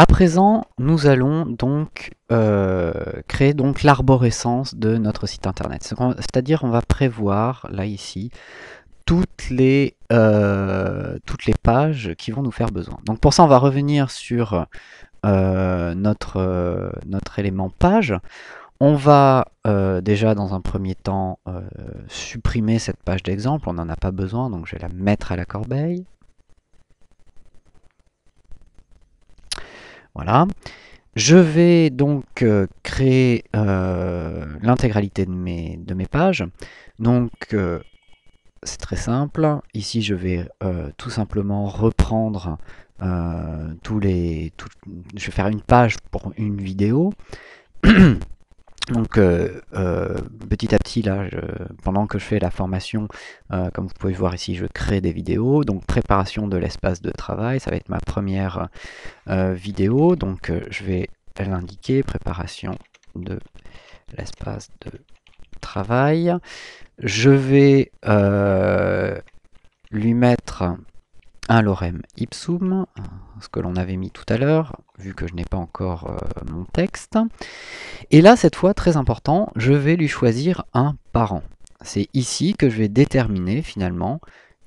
À présent, nous allons donc créer donc l'arborescence de notre site internet. C'est-à-dire on va prévoir, là ici, toutes les pages qui vont nous faire besoin. Donc pour ça, on va revenir sur notre élément page. On va déjà dans un premier temps supprimer cette page d'exemple, on n'en a pas besoin, donc je vais la mettre à la corbeille. Voilà. Je vais donc créer l'intégralité de mes pages. Donc c'est très simple. Ici je vais tout simplement reprendre je vais faire une page pour une vidéo. Donc petit à petit là, pendant que je fais la formation, comme vous pouvez voir ici, je crée des vidéos. Donc préparation de l'espace de travail, ça va être ma première vidéo. Donc je vais l'indiquer, préparation de l'espace de travail. Je vais lui mettre un lorem ipsum, ce que l'on avait mis tout à l'heure, vu que je n'ai pas encore mon texte. Et là, cette fois, très important, je vais lui choisir un parent. C'est ici que je vais déterminer finalement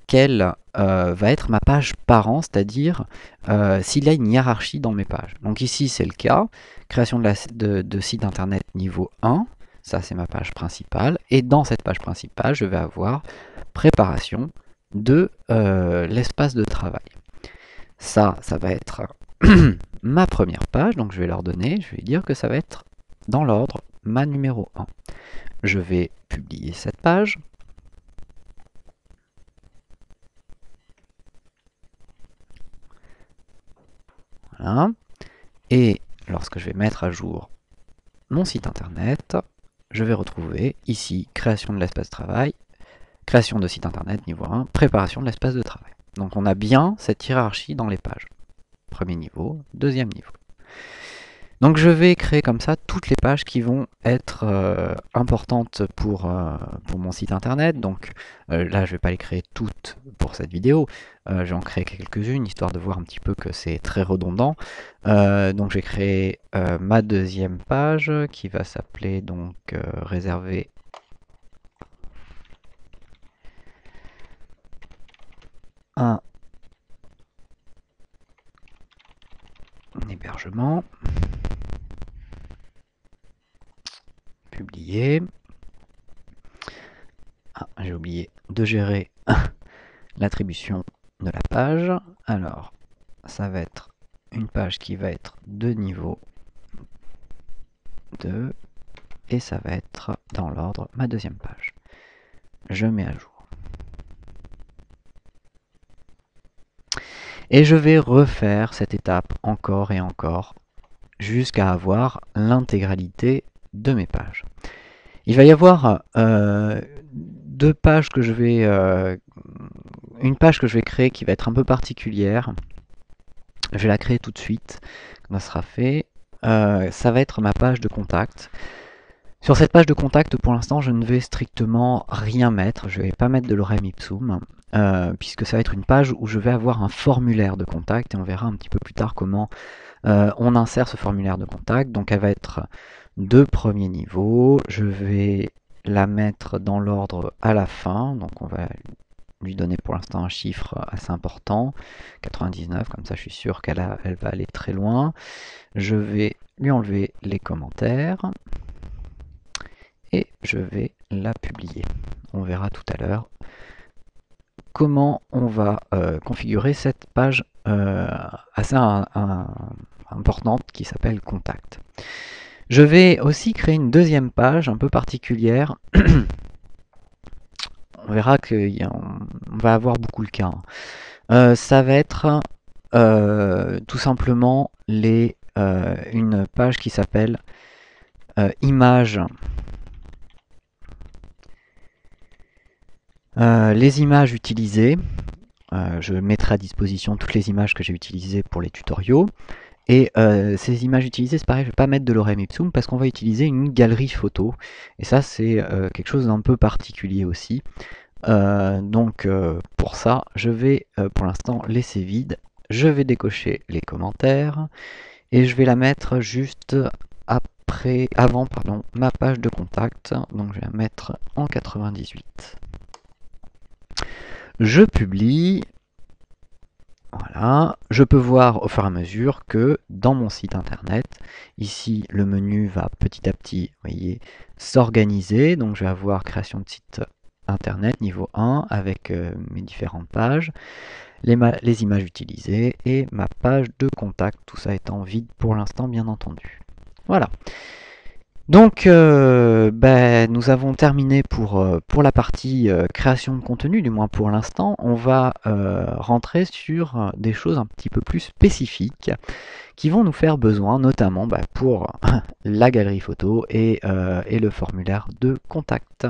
quelle va être ma page parent, c'est-à-dire s'il y a une hiérarchie dans mes pages. Donc ici, c'est le cas. Création de site internet niveau 1. Ça, c'est ma page principale. Et dans cette page principale, je vais avoir préparation de l'espace de travail. Ça va être ma première page. Donc je vais leur donner, je vais dire que ça va être dans l'ordre ma numéro 1. Je vais publier cette page. Voilà. Et lorsque je vais mettre à jour mon site internet, je vais retrouver ici création de l'espace de travail, création de site internet niveau 1, préparation de l'espace de travail. Donc on a bien cette hiérarchie dans les pages. Premier niveau, deuxième niveau. Donc je vais créer comme ça toutes les pages qui vont être importantes pour mon site internet. Donc là, je ne vais pas les créer toutes pour cette vidéo. Je vais en créer quelques-unes, histoire de voir un petit peu que c'est très redondant. Donc j'ai créé ma deuxième page qui va s'appeler donc réservé un hébergement. Publier. Ah, j'ai oublié de gérer l'attribution de la page. Alors, ça va être une page qui va être de niveau 2 et ça va être dans l'ordre ma deuxième page. Je mets à jour. Et je vais refaire cette étape encore et encore jusqu'à avoir l'intégralité de mes pages. Il va y avoir deux pages que je vais... une page que je vais créer qui va être un peu particulière. Je vais la créer tout de suite, quand ça sera fait. Ça va être ma page de contact. Sur cette page de contact, pour l'instant, je ne vais strictement rien mettre. Je ne vais pas mettre de lorem ipsum, puisque ça va être une page où je vais avoir un formulaire de contact, et on verra un petit peu plus tard comment on insère ce formulaire de contact. Donc elle va être de premier niveau. Je vais la mettre dans l'ordre à la fin. Donc on va lui donner pour l'instant un chiffre assez important, 99, comme ça je suis sûr qu'elle va aller très loin. Je vais lui enlever les commentaires et je vais la publier. On verra tout à l'heure comment on va configurer cette page assez importante qui s'appelle Contact. Je vais aussi créer une deuxième page un peu particulière. On verra qu'on va avoir beaucoup le cas. Ça va être tout simplement une page qui s'appelle images. Les images utilisées. Je mettrai à disposition toutes les images que j'ai utilisées pour les tutoriaux. Et ces images utilisées, c'est pareil, je ne vais pas mettre de lorem ipsum parce qu'on va utiliser une galerie photo. Et ça, c'est quelque chose d'un peu particulier aussi. Donc pour ça, je vais pour l'instant laisser vide. Je vais décocher les commentaires et je vais la mettre juste avant ma page de contact. Donc je vais la mettre en 98. Je publie. Voilà, je peux voir au fur et à mesure que dans mon site internet, ici le menu va petit à petit, vous voyez, s'organiser. Donc je vais avoir création de site internet niveau 1 avec mes différentes pages, les images utilisées et ma page de contact, tout ça étant vide pour l'instant bien entendu. Voilà. Donc, nous avons terminé pour la partie création de contenu, du moins pour l'instant. On va rentrer sur des choses un petit peu plus spécifiques qui vont nous faire besoin, notamment pour la galerie photo et le formulaire de contact.